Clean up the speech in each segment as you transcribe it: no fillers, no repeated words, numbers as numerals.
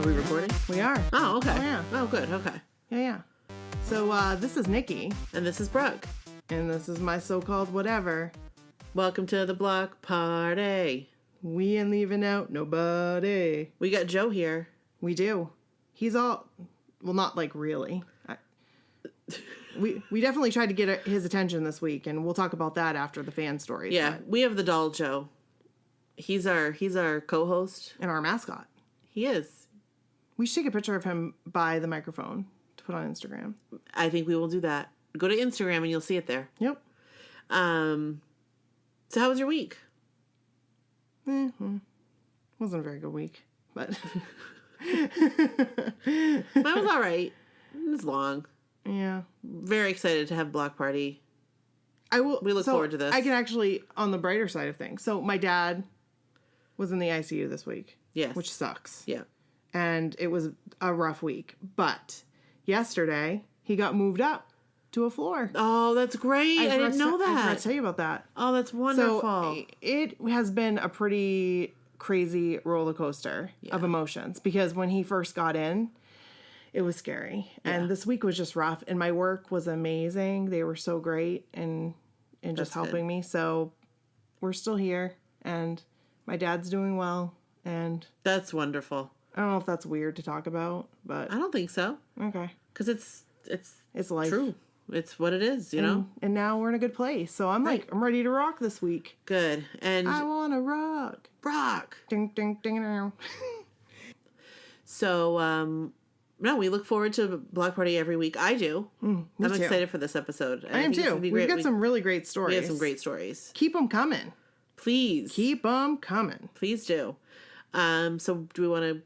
Are we recording? We are. Oh, okay. Oh, yeah. Oh, good. Okay. Yeah. So, this is Nikki. And this is Brook. And this is my so-called whatever. Welcome to the block party. We ain't leaving out nobody. We got Joe here. We do. He's all... Well, not like really. We definitely tried to get his attention this week, and we'll talk about that after the fan stories. Yeah, we have the doll Joe. He's our co-host. And our mascot. He is. We should take a picture of him by the microphone to put on Instagram. I think we will do that. Go to Instagram and you'll see it there. Yep. So how was your week? Wasn't a very good week, but... Mine was all right. It was long. Yeah. Very excited to have block party. We look forward to this. I can actually, on the brighter side of things. So my dad was in the ICU this week. Yes. Which sucks. Yeah. And it was a rough week. But yesterday, he got moved up to a floor. Oh, that's great. I didn't know that. I forgot to tell you about that. Oh, that's wonderful. So it has been a pretty crazy roller coaster of emotions. Because when he first got in, it was scary. Yeah. And this week was just rough. And my work was amazing. They were so great and just helping me. So we're still here. And my dad's doing well. And that's wonderful. I don't know if that's weird to talk about, but I don't think so. Okay. Because it's life. True. It's what it is, you know? And now we're in a good place. So I'm I'm ready to rock this week. Good. And I want to rock. Rock. Ding, ding, ding, ding. So, no, we look forward to Block Party every week. I do. I'm excited for this episode. I am too. We've got some really great stories. We have some great stories. Keep them coming. Please. Keep them coming. Please do. So do we want to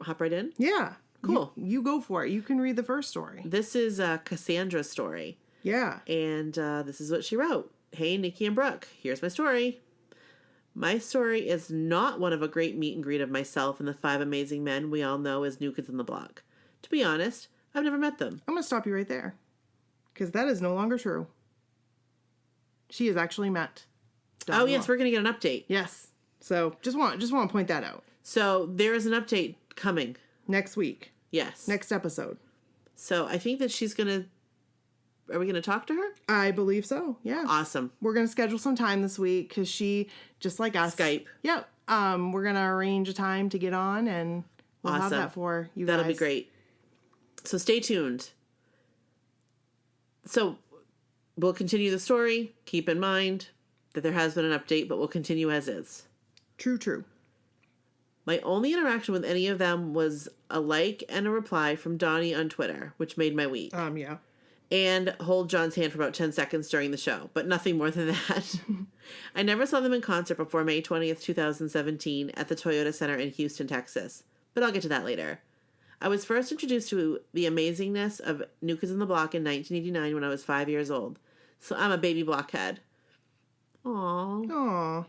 hop right in? Yeah. Cool. You go for it. You can read the first story. This is Cassandra's story. Yeah. And this is what she wrote. Hey, Nikki and Brooke, here's my story. My story is not one of a great meet and greet of myself and the 5 amazing men we all know as New Kids on the Block. To be honest, I've never met them. I'm going to stop you right there. Because that is no longer true. She is actually met. Oh, yes, we're going to get an update. Yes. So just want to point that out. So there is an update coming. Next week. Yes. Next episode. So I think that she's going to... Are we going to talk to her? I believe so, yeah. Awesome. We're going to schedule some time this week because she, just like us... Skype. Yep. We're going to arrange a time to get on and we'll have that for you guys. That'll be great. So stay tuned. So we'll continue the story. Keep in mind that there has been an update, but we'll continue as is. True. My only interaction with any of them was a like and a reply from Donnie on Twitter, which made my week. Yeah. And hold John's hand for about 10 seconds during the show, but nothing more than that. I never saw them in concert before May 20th, 2017 at the Toyota Center in Houston, Texas, but I'll get to that later. I was first introduced to the amazingness of New Kids on the Block in 1989 when I was 5 years old, so I'm a baby blockhead. Aww.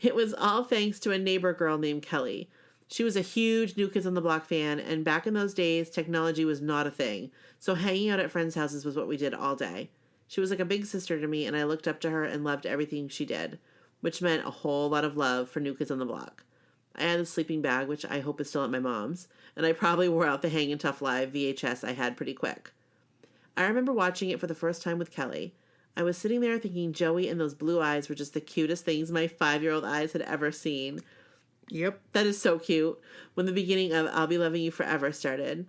It was all thanks to a neighbor girl named Kelly. She was a huge New Kids on the Block fan, and back in those days, technology was not a thing, so hanging out at friends' houses was what we did all day. She was like a big sister to me, and I looked up to her and loved everything she did, which meant a whole lot of love for New Kids on the Block. I had a sleeping bag, which I hope is still at my mom's, and I probably wore out the Hangin' Tough Live VHS I had pretty quick. I remember watching it for the first time with Kelly. I was sitting there thinking Joey and those blue eyes were just the cutest things my 5-year-old eyes had ever seen. Yep. That is so cute. When the beginning of I'll Be Loving You Forever started,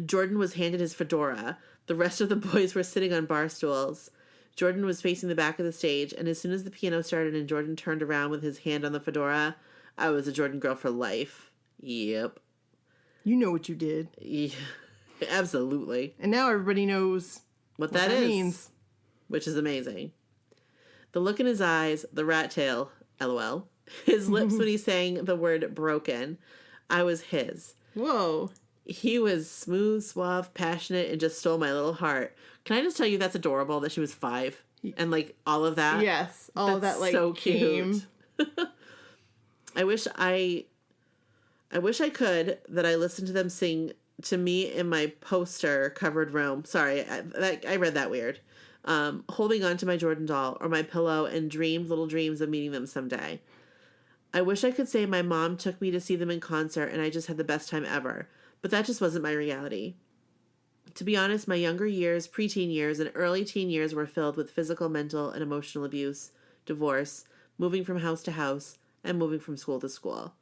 Jordan was handed his fedora. The rest of the boys were sitting on bar stools. Jordan was facing the back of the stage, and as soon as the piano started and Jordan turned around with his hand on the fedora, I was a Jordan girl for life. Yep. You know what you did. Yeah, absolutely. And now everybody knows what that means. Which is amazing. The look in his eyes, the rat tail, LOL. His lips when he sang the word broken. I was his. Whoa. He was smooth, suave, passionate, and just stole my little heart. Can I just tell you that's adorable that she was 5? And like all of that? Yes. All of that like so cute. I wish I could that I listened to them sing to me in my poster covered room. Sorry, I read that weird. Holding on to my Jordan doll or my pillow and dreamed little dreams of meeting them someday. I wish I could say my mom took me to see them in concert and I just had the best time ever, but that just wasn't my reality. To be honest, my younger years, preteen years, and early teen years were filled with physical, mental, and emotional abuse, divorce, moving from house to house, and moving from school to school.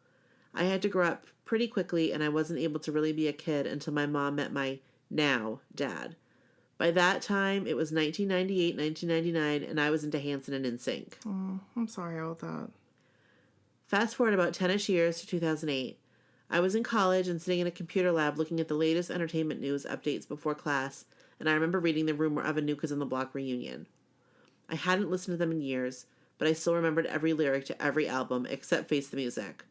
I had to grow up pretty quickly, and I wasn't able to really be a kid until my mom met my now dad. By that time, it was 1998, 1999, and I was into Hanson and NSYNC. Oh, I'm sorry about that. Fast forward about 10-ish years to 2008. I was in college and sitting in a computer lab looking at the latest entertainment news updates before class, and I remember reading the rumor of a New Kids on the Block reunion. I hadn't listened to them in years, but I still remembered every lyric to every album except Face the Music,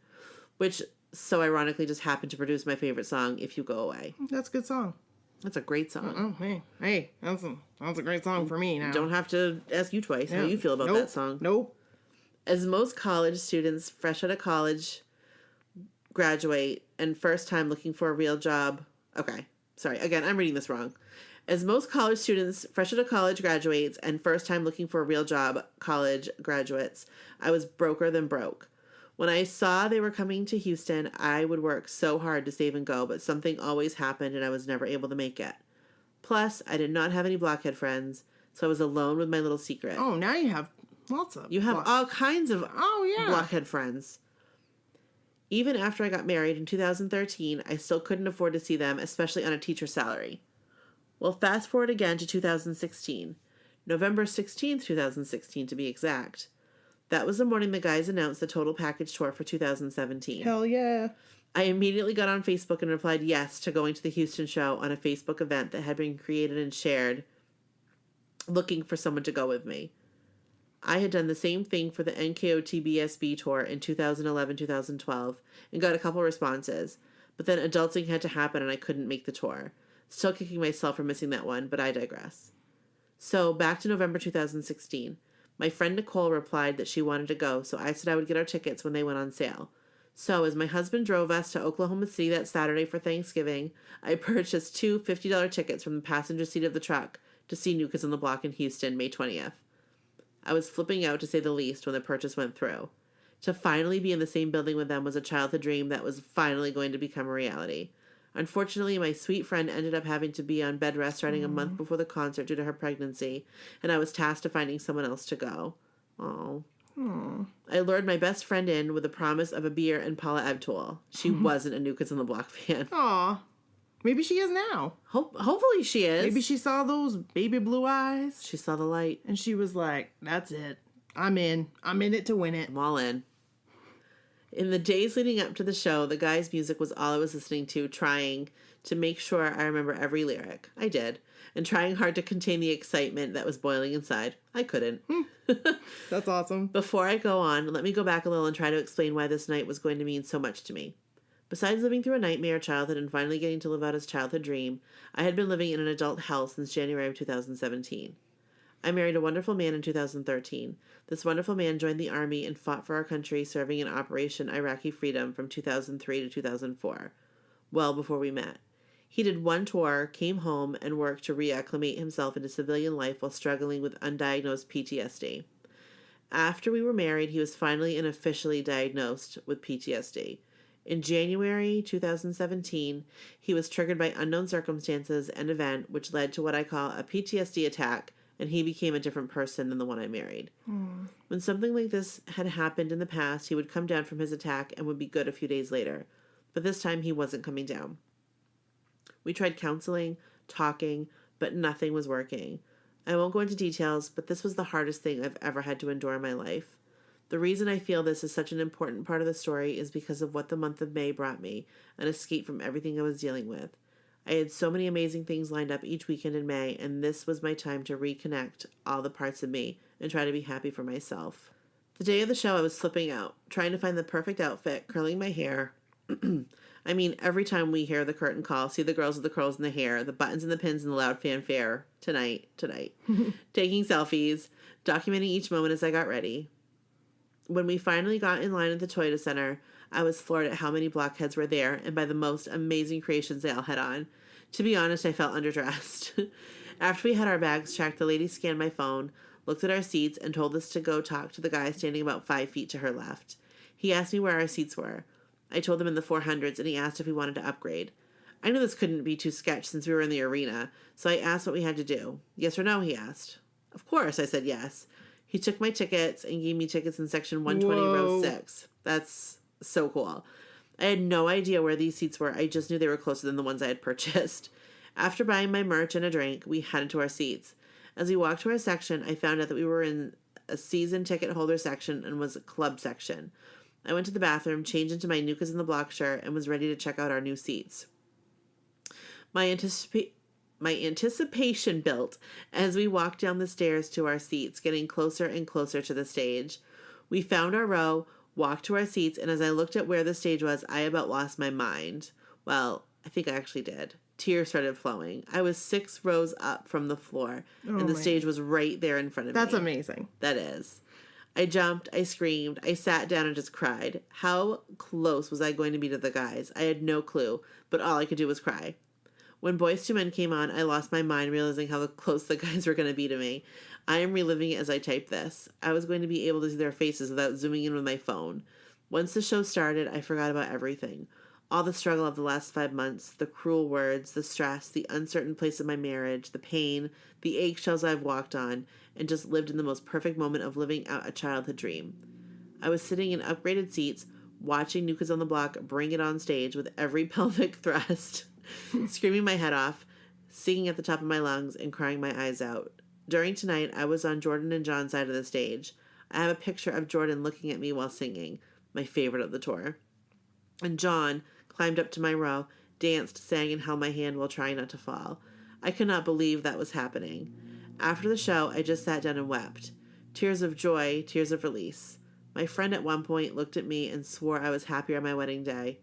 which so ironically just happened to produce my favorite song, If You Go Away. That's a good song. That's a great song. Oh, hey, that's a great song for me now. Don't have to ask you twice how you feel about that song. Nope. As most college students fresh out of college graduate and first time looking for a real job. Okay, sorry. Again, I'm reading this wrong. As most college students fresh out of college graduates and first time looking for a real job college graduates, I was broker than broke. When I saw they were coming to Houston, I would work so hard to save and go, but something always happened and I was never able to make it. Plus, I did not have any blockhead friends, so I was alone with my little secret. Oh, now you have lots of. You have all kinds of yeah. blockhead friends. Even after I got married in 2013, I still couldn't afford to see them, especially on a teacher's salary. Well, fast forward again to 2016. November 16th, 2016 to be exact. That was the morning the guys announced the total package tour for 2017. Hell yeah. I immediately got on Facebook and replied yes to going to the Houston show on a Facebook event that had been created and shared, looking for someone to go with me. I had done the same thing for the NKOTBSB tour in 2011-2012 and got a couple responses, but then adulting had to happen and I couldn't make the tour. Still kicking myself for missing that one, but I digress. So, back to November 2016. My friend Nicole replied that she wanted to go, so I said I would get our tickets when they went on sale. So, as my husband drove us to Oklahoma City that Saturday for Thanksgiving, I purchased two $50 tickets from the passenger seat of the truck to see New Kids on the Block in Houston, May 20th. I was flipping out, to say the least, when the purchase went through. To finally be in the same building with them was a childhood dream that was finally going to become a reality. Unfortunately, my sweet friend ended up having to be on bed rest starting a month before the concert due to her pregnancy, and I was tasked to finding someone else to go. Oh. I lured my best friend in with the promise of a beer and Paula Abdul. She wasn't a New Kids on the Block fan. Aw. Maybe she is now. Hopefully she is. Maybe she saw those baby blue eyes. She saw the light. And she was like, that's it. I'm in. I'm in it to win it. I'm all in. In the days leading up to the show, the guys' music was all I was listening to, trying to make sure I remember every lyric. I did. And trying hard to contain the excitement that was boiling inside. I couldn't. That's awesome. Before I go on, let me go back a little and try to explain why this night was going to mean so much to me. Besides living through a nightmare childhood and finally getting to live out his childhood dream, I had been living in an adult hell since January of 2017. I married a wonderful man in 2013. This wonderful man joined the Army and fought for our country, serving in Operation Iraqi Freedom from 2003 to 2004, well before we met. He did one tour, came home, and worked to reacclimate himself into civilian life while struggling with undiagnosed PTSD. After we were married, he was finally and officially diagnosed with PTSD. In January 2017, he was triggered by unknown circumstances and event which led to what I call a PTSD attack, and he became a different person than the one I married. When something like this had happened in the past, he would come down from his attack and would be good a few days later. But this time he wasn't coming down. We tried counseling, talking, but nothing was working. I won't go into details, but this was the hardest thing I've ever had to endure in my life. The reason I feel this is such an important part of the story is because of what the month of May brought me, an escape from everything I was dealing with. I had so many amazing things lined up each weekend in May, and this was my time to reconnect all the parts of me and try to be happy for myself. The day of the show, I was flipping out, trying to find the perfect outfit, curling my hair. I mean, every time we hear the curtain call, see the girls with the curls in the hair, the buttons and the pins and the loud fanfare, tonight, taking selfies, documenting each moment as I got ready. When we finally got in line at the Toyota Center, I was floored at how many blockheads were there and by the most amazing creations they all had on. To be honest, I felt underdressed. After we had our bags checked, the lady scanned my phone, looked at our seats, and told us to go talk to the guy standing about 5 feet to her left. He asked me where our seats were. I told him in the 400s, and he asked if we wanted to upgrade. I knew this couldn't be too sketch since we were in the arena, so I asked what we had to do. Yes or no, he asked. Of course, I said yes. He took my tickets and gave me tickets in section 120, row 6. That's so cool. I had no idea where these seats were. I just knew they were closer than the ones I had purchased. After buying my merch and a drink, we headed to our seats. As we walked to our section, I found out that we were in a season ticket holder section and was a club section. I went to the bathroom, changed into my New Kids on the Block shirt, and was ready to check out our new seats. My anticipation built as we walked down the stairs to our seats, getting closer and closer to the stage. We found our row, walked to our seats, and as I looked at where the stage was, I about lost my mind. Well, I think I actually did. Tears started flowing. I was 6 rows up from the floor, and the stage was right there in front of me. That's amazing. That is. I jumped, I screamed, I sat down and just cried. How close was I going to be to the guys? I had no clue, but all I could do was cry. When Boyz II Men came on, I lost my mind, realizing how close the guys were going to be to me. I am reliving it as I type this. I was going to be able to see their faces without zooming in with my phone. Once the show started, I forgot about everything. All the struggle of the last 5 months, the cruel words, the stress, the uncertain place of my marriage, the pain, the eggshells I've walked on, and just lived in the most perfect moment of living out a childhood dream. I was sitting in upgraded seats, watching New Kids on the Block bring it on stage with every pelvic thrust, screaming my head off, singing at the top of my lungs, and crying my eyes out. During tonight, I was on Jordan and John's side of the stage. I have a picture of Jordan looking at me while singing, my favorite of the tour. And John climbed up to my row, danced, sang, and held my hand while trying not to fall. I could not believe that was happening. After the show, I just sat down and wept. Tears of joy, tears of release. My friend at one point looked at me and swore I was happier on my wedding day.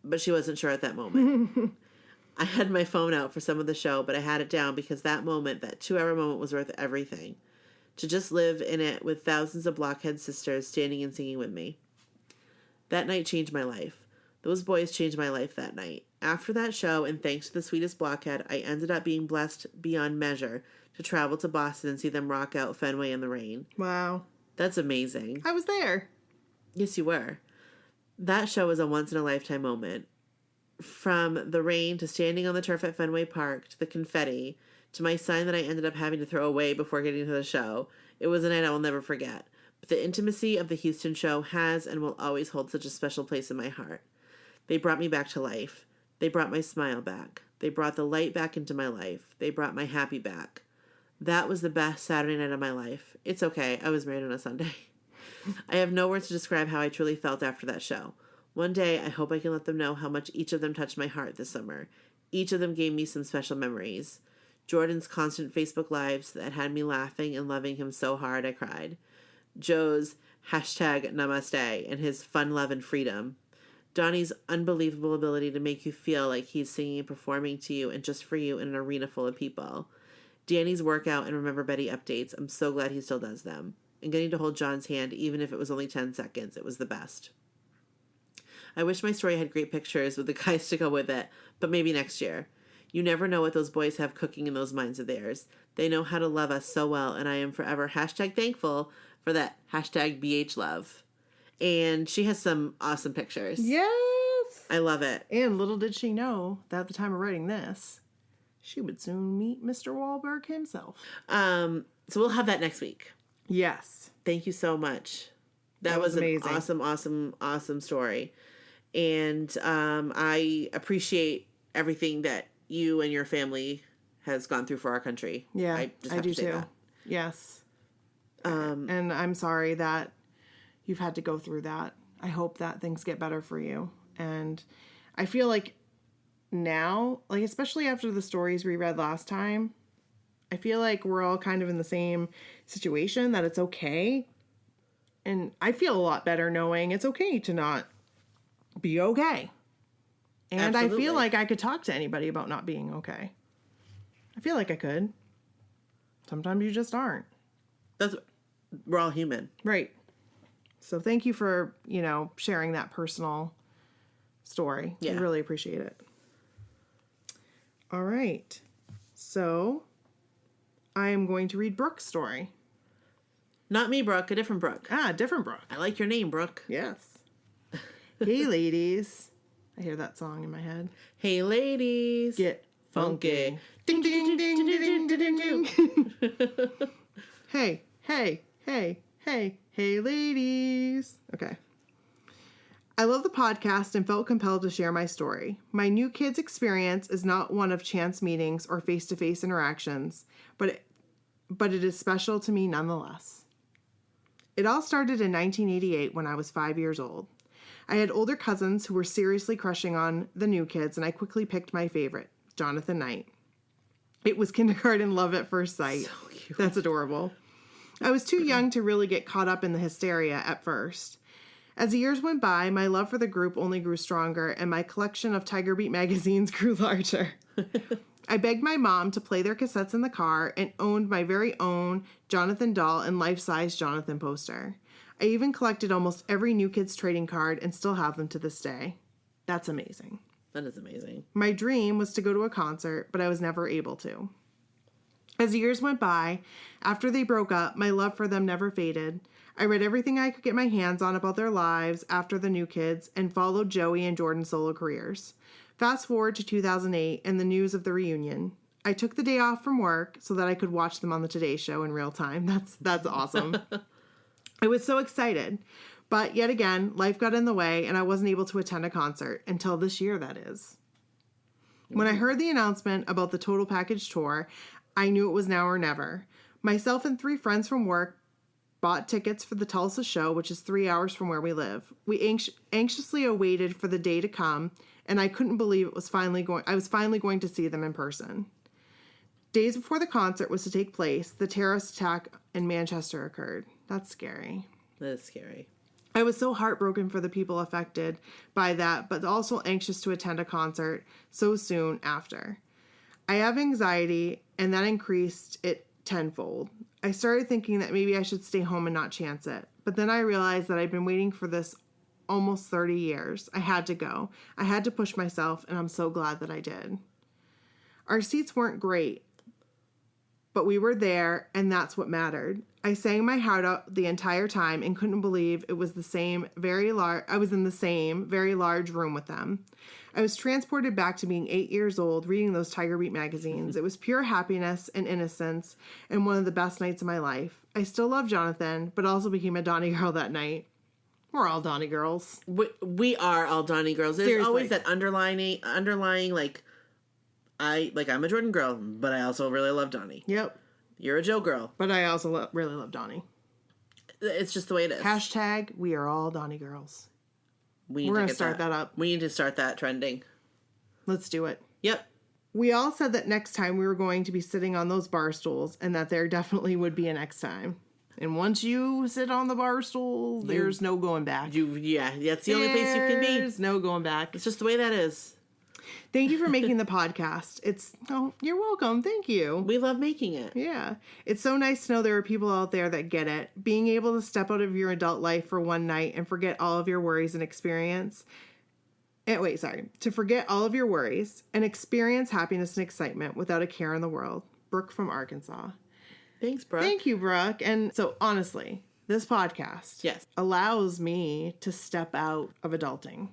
But she wasn't sure at that moment. I had my phone out for some of the show, but I had it down because that moment, that 2-hour moment, was worth everything. To just live in it with thousands of blockhead sisters standing and singing with me. That night changed my life. Those boys changed my life that night. After that show, and thanks to the sweetest blockhead, I ended up being blessed beyond measure to travel to Boston and see them rock out Fenway in the rain. Wow. That's amazing. I was there. Yes, you were. That show was a once-in-a-lifetime moment. From the rain to standing on the turf at Fenway Park to the confetti to my sign that I ended up having to throw away before getting to the show, it was a night I will never forget. But the intimacy of the Houston show has and will always hold such a special place in my heart. They brought me back to life. They brought my smile back. They brought the light back into my life. They brought my happy back. That was the best Saturday night of my life. It's okay. I was married on a Sunday. I have no words to describe how I truly felt after that show. One day, I hope I can let them know how much each of them touched my heart this summer. Each of them gave me some special memories. Jordan's constant Facebook Lives that had me laughing and loving him so hard I cried. Joe's #Namaste and his fun, love, and freedom. Donnie's unbelievable ability to make you feel like he's singing and performing to you and just for you in an arena full of people. Danny's workout and Remember Betty updates. I'm so glad he still does them. And getting to hold John's hand, even if it was only 10 seconds, it was the best. I wish my story had great pictures with the guys to go with it, but maybe next year. You never know what those boys have cooking in those minds of theirs. They know how to love us so well, and I am forever #thankful for that #BHLove. And she has some awesome pictures. Yes! I love it. And little did she know that at the time of writing this, she would soon meet Mr. Wahlberg himself. So we'll have that next week. Yes. Thank you so much. That was amazing. An awesome story. And I appreciate everything that you and your family has gone through for our country. Yeah, I just have to say that. Yes. And I'm sorry that you've had to go through that. I hope that things get better for you. And I feel like now, like especially after the stories we read last time, I feel like we're all kind of in the same situation, that it's okay. And I feel a lot better knowing it's okay to not be okay. And absolutely. I feel like I could talk to anybody about not being okay. I feel like I could. Sometimes you just aren't. We're all human. Right. So thank you for, sharing that personal story. Yeah. I really appreciate it. All right. So I am going to read Brook's story. Not me, Brooke. A different Brooke. Different Brook. I like your name, Brooke. Yes. Hey, ladies. I hear that song in my head. Hey, ladies. Get funky. Ding, ding, ding, ding, ding, ding, ding. Hey, hey, hey, hey, hey, ladies. Okay. I love the podcast and felt compelled to share my story. My new kids' experience is not one of chance meetings or face-to-face interactions, but it is special to me nonetheless. It all started in 1988 when I was 5 years old. I had older cousins who were seriously crushing on the new kids, and I quickly picked my favorite, Jonathan Knight. It was kindergarten love at first sight. So cute. That's adorable. I was too young to really get caught up in the hysteria at first. As the years went by, my love for the group only grew stronger, and my collection of Tiger Beat magazines grew larger. I begged my mom to play their cassettes in the car and owned my very own Jonathan doll and life-size Jonathan poster. I even collected almost every New Kids trading card and still have them to this day. That's amazing. That is amazing. My dream was to go to a concert, but I was never able to. As the years went by, after they broke up, my love for them never faded. I read everything I could get my hands on about their lives after the New Kids and followed Joey and Jordan's solo careers. Fast forward to 2008 and the news of the reunion. I took the day off from work so that I could watch them on the Today Show in real time. That's awesome. I was so excited. But yet again, life got in the way and I wasn't able to attend a concert until this year, that is. When I heard the announcement about the Total Package tour, I knew it was now or never. Myself and 3 friends from work bought tickets for the Tulsa show, which is 3 hours from where we live. We anxiously awaited for the day to come, and I couldn't believe I was finally going to see them in person. Days before the concert was to take place, the terrorist attack in Manchester occurred. That's scary. That is scary. I was so heartbroken for the people affected by that, but also anxious to attend a concert so soon after. I have anxiety, and that increased it tenfold. I started thinking that maybe I should stay home and not chance it. But then I realized that I'd been waiting for this almost 30 years. I had to go. I had to push myself, and I'm so glad that I did. Our seats weren't great, but we were there, and that's what mattered. I sang my heart out the entire time and couldn't believe it was I was in the same, very large room with them. I was transported back to being 8 years old, reading those Tiger Beat magazines. It was pure happiness and innocence, and one of the best nights of my life. I still love Jonathan, but also became a Donnie girl that night. We're all Donnie girls. We are all Donnie girls. There's Seriously. always that underlying I'm a Jordan girl, but I also really love Donnie. Yep. You're a Joe girl. But I also really love Donnie. It's just the way it is. Hashtag, we are all Donnie girls. We're going to start that up. We need to start that trending. Let's do it. Yep. We all said that next time we were going to be sitting on those bar stools and that there definitely would be a next time. And once you sit on the bar stools, there's no going back. That's the only place you can be. There's no going back. It's just the way that is. Thank you for making the podcast. You're welcome. Thank you. We love making it. Yeah. It's so nice to know there are people out there that get it. Being able to step out of your adult life for one night and forget all of your worries and experience. To forget all of your worries and experience happiness and excitement without a care in the world. Brooke from Arkansas. Thanks, Brooke. Thank you, Brooke. And so honestly, this podcast allows me to step out of adulting.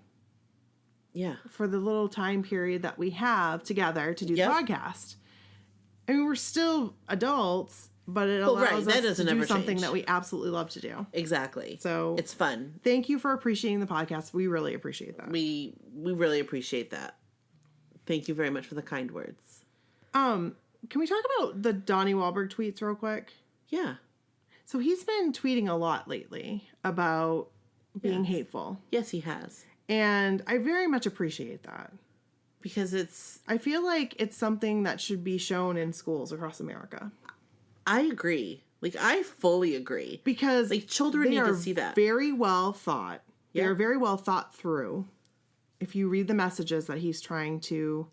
Yeah. For the little time period that we have together to do the podcast. I mean, we're still adults, but it allows us to do something that we absolutely love to do. Exactly. So it's fun. Thank you for appreciating the podcast. We really appreciate that. We really appreciate that. Thank you very much for the kind words. Can we talk about the Donnie Wahlberg tweets real quick? Yeah. So he's been tweeting a lot lately about being hateful. Yes, he has. And I very much appreciate that. Because I feel like it's something that should be shown in schools across America. I agree. I fully agree. Because children need to see that. Very well thought. Yep. They are very well thought through. If you read the messages that he's trying to...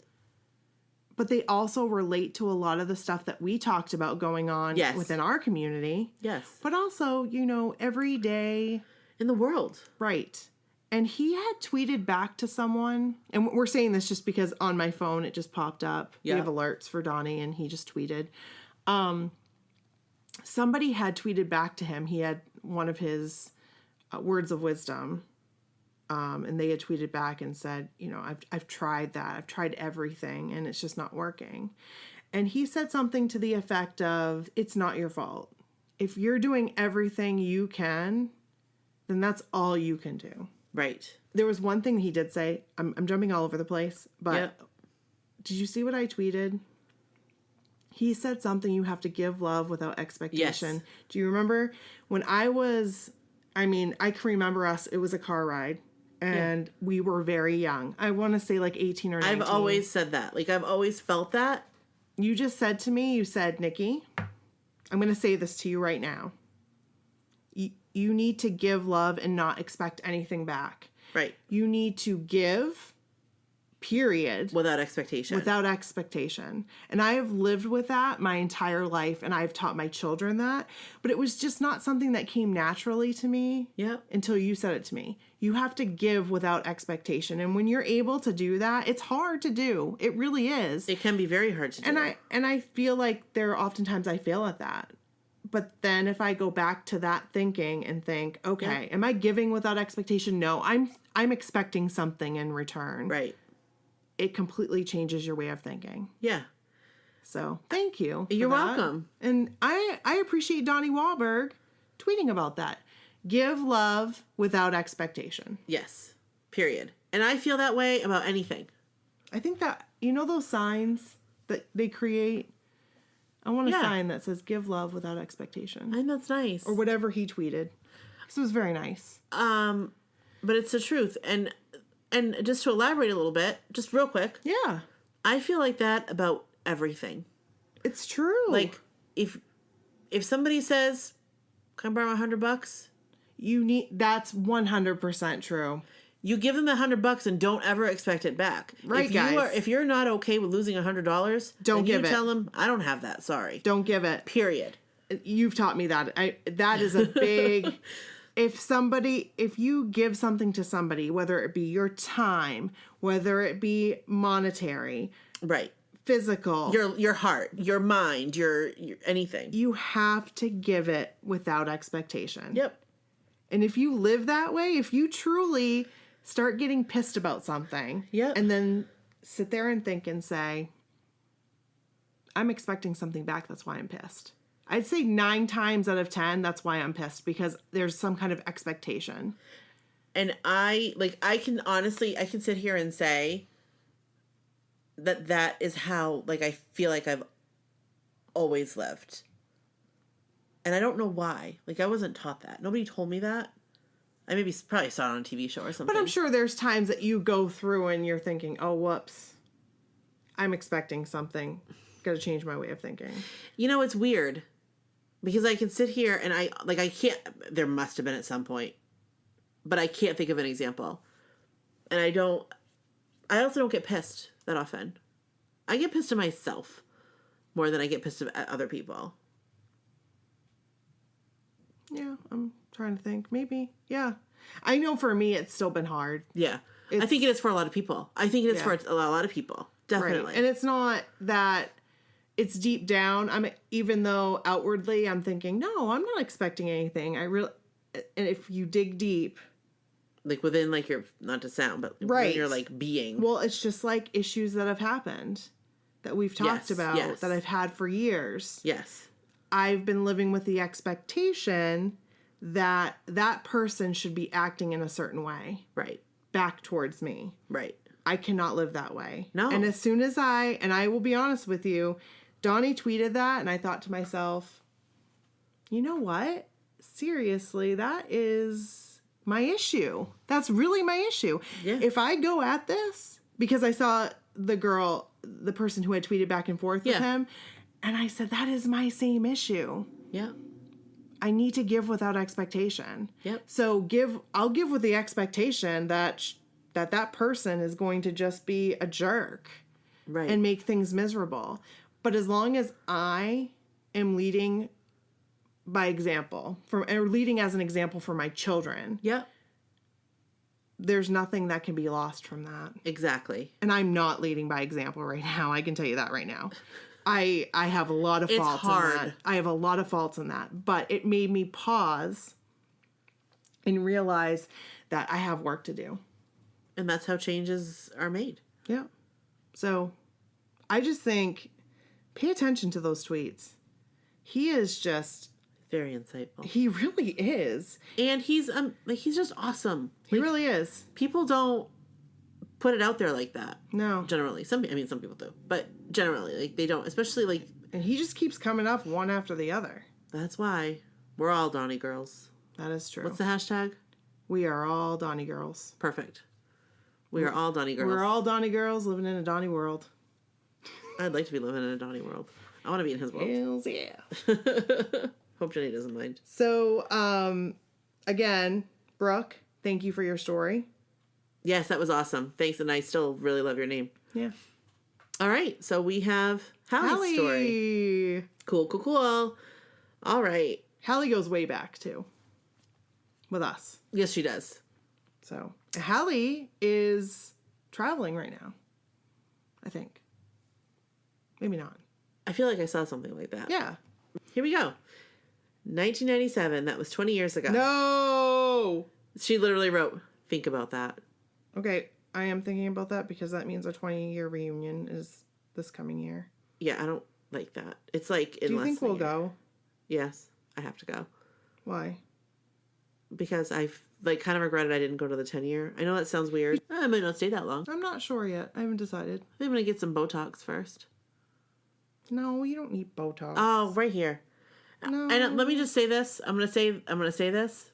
But they also relate to a lot of the stuff that we talked about going on within our community. Yes. But also, every day... In the world. Right. And he had tweeted back to someone, and we're saying this just because on my phone it just popped up. Yeah. We have alerts for Donnie, and he just tweeted. somebody had tweeted back to him. He had one of his words of wisdom. And they had tweeted back and said, you know, I've tried that. I've tried everything and it's just not working. And he said something to the effect of, it's not your fault. If you're doing everything you can, then that's all you can do. Right. There was one thing he did say, I'm jumping all over the place, but Yep. Did you see what I tweeted? He said something, you have to give love without expectation. Yes. Do you remember when I can remember us, it was a car ride. And we were very young. I want to say like 18 or 19. I've always said that. Like, I've always felt that. You just said to me, you said, Nikki, I'm going to say this to you right now. You need to give love and not expect anything back. Right. You need to give, period. Without expectation. Without expectation. And I have lived with that my entire life, and I've taught my children that. But it was just not something that came naturally to me until you said it to me. You have to give without expectation. And when you're able to do that, it's hard to do. It really is. It can be very hard to do. And I feel like there are oftentimes I fail at that. But then if I go back to that thinking and think, okay, am I giving without expectation? No, I'm expecting something in return. Right. It completely changes your way of thinking. Yeah. So thank you. You're welcome. And I appreciate Donnie Wahlberg tweeting about that. Give love without expectation. Yes. Period. And I feel that way about anything. I think that, you know those signs that they create? I want a sign that says give love without expectation. I think that's nice. Or whatever he tweeted. So it was very nice. But it's the truth. And just to elaborate a little bit, just real quick. Yeah. I feel like that about everything. It's true. Like, if somebody says, can I borrow $100? That's 100% true. You give them $100 and don't ever expect it back. Right, guys. If you're not okay with losing $100, don't give it. Tell them, I don't have that. Sorry. Don't give it. Period. You've taught me that. That is a big. If you give something to somebody, whether it be your time, whether it be monetary, right, physical, your heart, your mind, your anything, you have to give it without expectation. Yep. And if you live that way, if you truly start getting pissed about something, and then sit there and think and say, I'm expecting something back, that's why I'm pissed. I'd say 9 times out of 10, that's why I'm pissed, because there's some kind of expectation. And I can sit here and say that is how, like, I feel like I've always lived. And I don't know why. Like, I wasn't taught that. Nobody told me that. I probably saw it on a TV show or something. But I'm sure there's times that you go through and you're thinking, oh, whoops, I'm expecting something. Got to change my way of thinking. You know, it's weird. Because I can sit here and I can't, there must have been at some point, but I can't think of an example. And I also don't get pissed that often. I get pissed at myself more than I get pissed at other people. Yeah, I'm trying to think. Maybe. Yeah. I know for me, it's still been hard. Yeah. I think it is for a lot of people. I think it is for a lot of people. Definitely. Right. And it's not that it's deep down. Even though outwardly I'm thinking, no, I'm not expecting anything. And if you dig deep. Like within, like, your, not to sound, but when you're, like, being. Well, it's just like issues that have happened that we've talked about that I've had for years. Yes. I've been living with the expectation that that person should be acting in a certain way. Right. Back towards me. Right. I cannot live that way. No. And as soon as I will be honest with you, Donnie tweeted that and I thought to myself, you know what? Seriously, that is my issue. That's really my issue. Yeah. If I go at this, because I saw the person who had tweeted back and forth with him, and I said, that is my same issue. Yeah. I need to give without expectation. Yep. So I'll give with the expectation that that person is going to just be a jerk. Right. And make things miserable. But as long as I am leading by example, or leading as an example for my children. Yep. There's nothing that can be lost from that. Exactly. And I'm not leading by example right now. I can tell you that right now. I have a lot of It's faults in hard. that. I have a lot of faults in that. But it made me pause and realize that I have work to do. And that's how changes are made. Yeah. So I just think pay attention to those tweets. He is just Very insightful. he really is. And he's just awesome. He really is. People don't put it out there like that. No. Generally. Some people do. But generally, like, they don't. Especially, like... And he just keeps coming up one after the other. That's why we're all Donnie girls. That is true. What's the hashtag? We are all Donnie girls. Perfect. We are all Donnie girls. We're all Donnie girls living in a Donnie world. I'd like to be living in a Donnie world. I want to be in his world. Hells yeah. Hope Jenny doesn't mind. So, again, Brooke, thank you for your story. Yes, that was awesome. Thanks, and I still really love your name. Yeah. All right, so we have Halley's story. Cool. All right. Halley goes way back, too. With us. Yes, she does. So, Halley is traveling right now. I think. Maybe not. I feel like I saw something like that. Yeah. Here we go. 1997. That was 20 years ago. No! She literally wrote, think about that. Okay, I am thinking about that because that means our 20-year reunion is this coming year. Yeah, I don't like that. It's like in Do you less think than we'll a year. go? Yes, I have to go. Why? Because I've kind of regretted I didn't go to the 10-year. I know that sounds weird. I might not stay that long. I'm not sure yet. I haven't decided. I think I'm going to get some Botox first. No, you don't need Botox. Oh, right here. No. And let me just say this. I'm gonna say this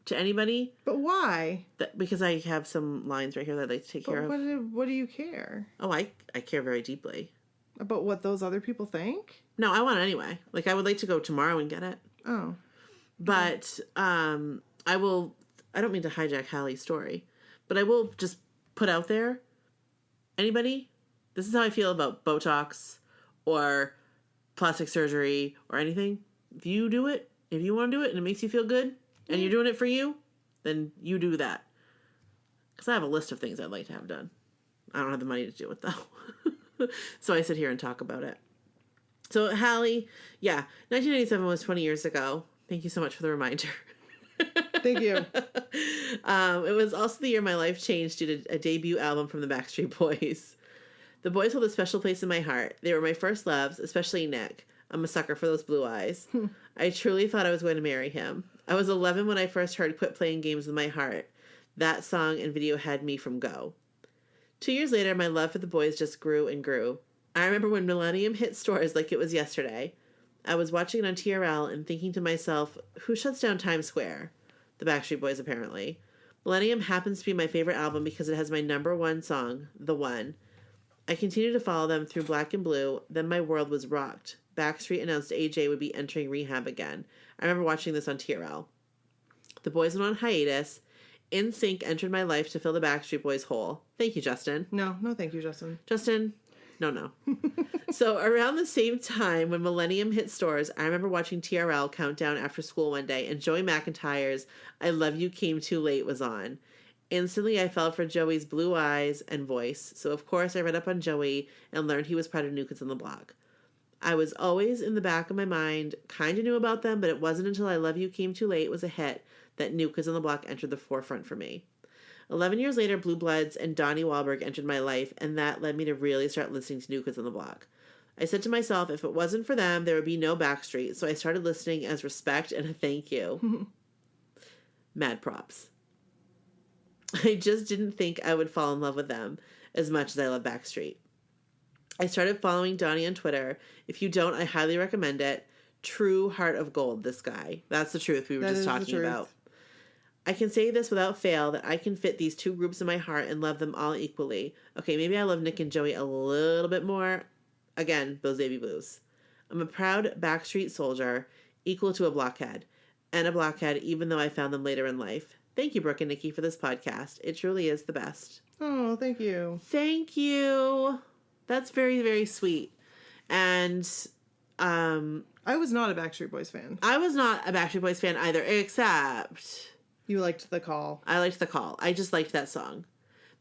to anybody. But why? Because I have some lines right here that I'd like to take care of. What do you care? Oh, I care very deeply. About what those other people think? No, I want it anyway. Like, I would like to go tomorrow and get it. Oh. But I will. I don't mean to hijack Halley's story, but I will just put out there. Anybody, this is how I feel about Botox or plastic surgery or anything. If you do it, if you want to do it and it makes you feel good and you're doing it for you, then you do that. Because I have a list of things I'd like to have done. I don't have the money to do it, though. So I sit here and talk about it. So Halley, yeah, 1997 was 20 years ago. Thank you so much for the reminder. Thank you. It was also the year my life changed due to a debut album from the Backstreet Boys. The boys hold a special place in my heart. They were my first loves, especially Nick. I'm a sucker for those blue eyes. I truly thought I was going to marry him. I was 11 when I first heard Quit Playing Games with My Heart. That song and video had me from go. 2 years later, my love for the boys just grew and grew. I remember when Millennium hit stores like it was yesterday. I was watching it on TRL and thinking to myself, who shuts down Times Square? The Backstreet Boys, apparently. Millennium happens to be my favorite album because it has my #1 song, The One. I continued to follow them through Black and Blue, then my world was rocked. Backstreet announced AJ would be entering rehab again. I remember watching this on TRL. The boys went on hiatus. NSYNC entered my life to fill the Backstreet Boys hole. Thank you, Justin. No, thank you, Justin. Justin, no. So around the same time when Millennium hit stores, I remember watching TRL countdown after school one day, and Joey McIntyre's I Love You Came Too Late was on. Instantly, I fell for Joey's blue eyes and voice, so of course I read up on Joey and learned he was part of New Kids on the Block. I was always in the back of my mind, kind of knew about them, but it wasn't until I Love You Came Too Late was a hit that New Kids on the Block entered the forefront for me. 11 years later, Blue Bloods and Donnie Wahlberg entered my life, and that led me to really start listening to New Kids on the Block. I said to myself, if it wasn't for them, there would be no Backstreet, so I started listening as respect and a thank you. Mad props. I just didn't think I would fall in love with them as much as I love Backstreet. I started following Donnie on Twitter. If you don't, I highly recommend it. True heart of gold, this guy. That's the truth we were just talking about. I can say this without fail that I can fit these two groups in my heart and love them all equally. Okay, maybe I love Nick and Joey a little bit more. Again, those baby blues. I'm a proud Backstreet soldier, equal to a blockhead. And a blockhead even though I found them later in life. Thank you, Brooke and Nikki, for this podcast. It truly is the best. Oh, thank you. Thank you. That's very, very sweet. And I was not a Backstreet Boys fan. I was not a Backstreet Boys fan either, except You liked The Call. I liked The Call. I just liked that song.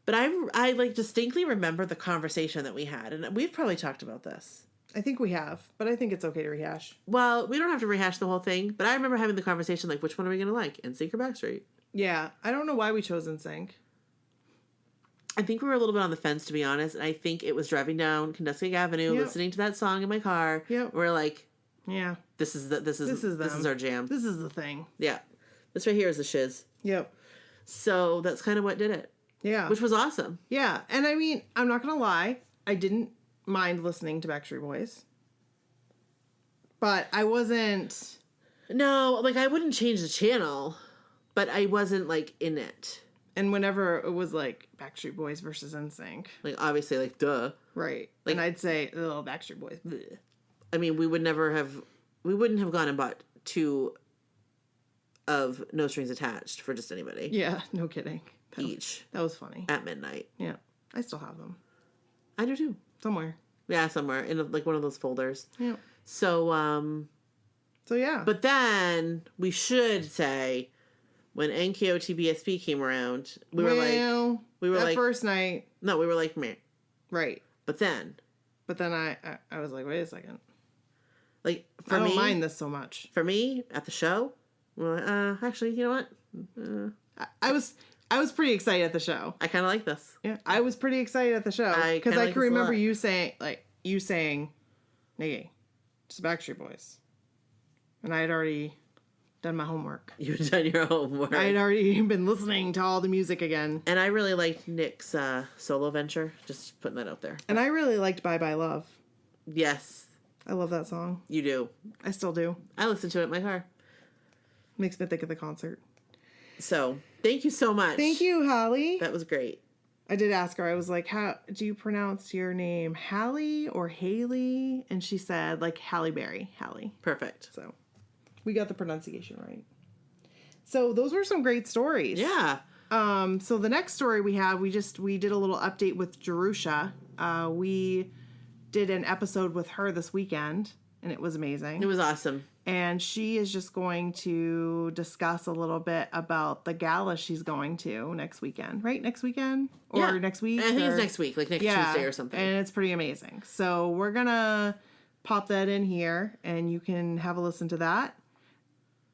But I like distinctly remember the conversation that we had, and we've probably talked about this. I think we have, but I think it's okay to rehash. Well, we don't have to rehash the whole thing, but I remember having the conversation, like, which one are we going to like, NSYNC or Backstreet? Yeah, I don't know why we chose NSYNC. I think we were a little bit on the fence, to be honest, and I think it was driving down Kenduskeag Avenue, listening to that song in my car. Yep. We're like, yeah, this is our jam. This is the thing. Yeah. This right here is the shiz. Yep. So that's kind of what did it. Yeah. Which was awesome. Yeah. And I mean, I'm not going to lie. I didn't mind listening to Backstreet Boys. But I wasn't... No, like, I wouldn't change the channel, but I wasn't, like, in it. And whenever it was, like, Backstreet Boys versus NSYNC. Like, obviously, like, duh. Right. Like, and I'd say, oh, Backstreet Boys. Bleh. I mean, we wouldn't have gone and bought 2 of No Strings Attached for just anybody. Yeah, no kidding. That was funny. At midnight. Yeah. I still have them. I do too. Somewhere. Yeah, somewhere. In, like, one of those folders. Yeah. So, yeah. But then, we should say, when NKOTBSP came around, we were like... first night. No, we were like, meh. Right. But then I was like, wait a second. Like, I don't mind this so much. For me, at the show, we're like, actually, you know what? I was pretty excited at the show. I kind of like this. Yeah, I was pretty excited at the show. Because I can remember you saying, Nikki, it's Backstreet Boys. And I had already done my homework. You had done your homework. I had already been listening to all the music again. And I really liked Nick's solo venture. Just putting that out there. And I really liked Bye Bye Love. Yes. I love that song. You do. I still do. I listen to it in my car. Makes me think of the concert. So, thank you so much. Thank you, Halley. That was great. I did ask her, I was like, how do you pronounce your name? Halley or Haley? And she said, like, Halle Berry. Halley. Perfect. So, we got the pronunciation right. So, those were some great stories. Yeah. So, the next story we have, we did a little update with Jerusha. We did an episode with her this weekend, and it was amazing. It was awesome. And she is just going to discuss a little bit about the gala she's going to next weekend. Right? Next weekend? Or next week? I think it's next week, like next Tuesday or something. And it's pretty amazing. So we're going to pop that in here, and you can have a listen to that.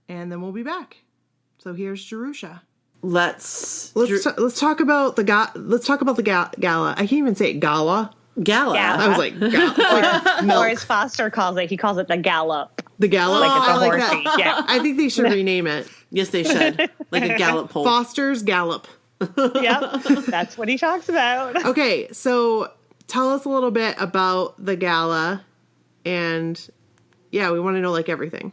And then we'll be back. So here's Jerusha. Let's talk about the gala. I can't even say it, gala. Gala. I was like, gala. Or as Foster calls it, he calls it the gallop. The gallop? Like it's a I like horsey. that. Yeah. I think they should rename it. Yes, they should. Like a gallop pole. Foster's Gallop. Yep. That's what he talks about. Okay, so tell us a little bit about the gala. And yeah, we want to know like everything.